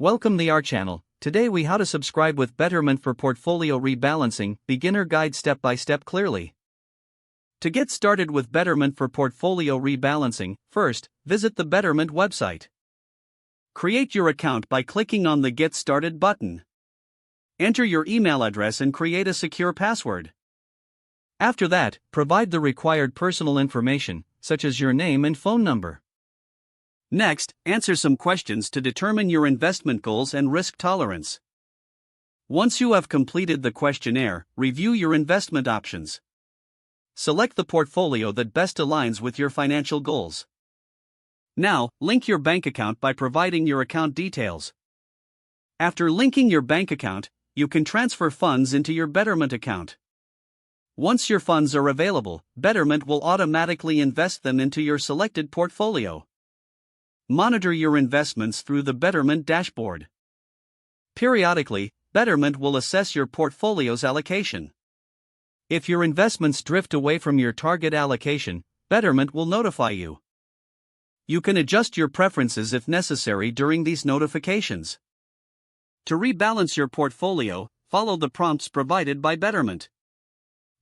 Welcome to our channel. Today we how to subscribe with Betterment for portfolio rebalancing, beginner guide step by step clearly. To get started with Betterment for portfolio rebalancing, first, visit the Betterment website. Create your account by clicking on the Get Started button. Enter your email address and create a secure password. After that, provide the required personal information, such as your name and phone number. Next, answer some questions to determine your investment goals and risk tolerance. Once you have completed the questionnaire, review your investment options. Select the portfolio that best aligns with your financial goals. Now, link your bank account by providing your account details. After linking your bank account, you can transfer funds into your Betterment account. Once your funds are available, Betterment will automatically invest them into your selected portfolio. Monitor your investments through the Betterment dashboard. Periodically, Betterment will assess your portfolio's allocation. If your investments drift away from your target allocation, Betterment will notify you. You can adjust your preferences if necessary during these notifications. To rebalance your portfolio, follow the prompts provided by Betterment.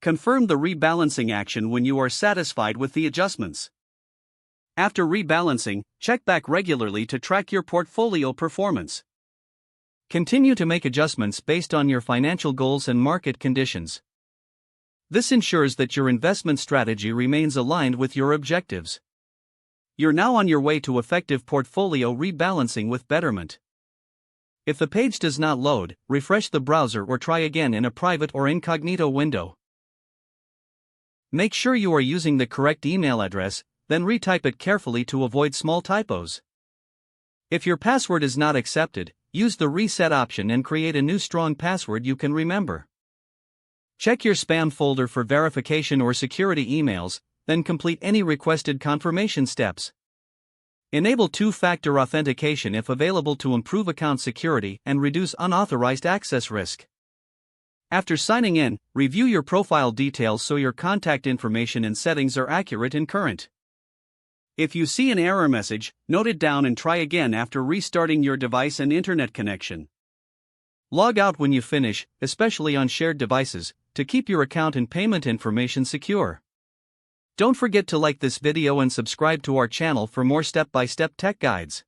Confirm the rebalancing action when you are satisfied with the adjustments. After rebalancing, check back regularly to track your portfolio performance. Continue to make adjustments based on your financial goals and market conditions. This ensures that your investment strategy remains aligned with your objectives. You're now on your way to effective portfolio rebalancing with Betterment. If the page does not load, refresh the browser or try again in a private or incognito window. Make sure you are using the correct email address, then retype it carefully to avoid small typos. If your password is not accepted, use the reset option and create a new strong password you can remember. Check your spam folder for verification or security emails, then complete any requested confirmation steps. Enable two-factor authentication if available to improve account security and reduce unauthorized access risk. After signing in, review your profile details so your contact information and settings are accurate and current. If you see an error message, note it down and try again after restarting your device and internet connection. Log out when you finish, especially on shared devices, to keep your account and payment information secure. Don't forget to like this video and subscribe to our channel for more step-by-step tech guides.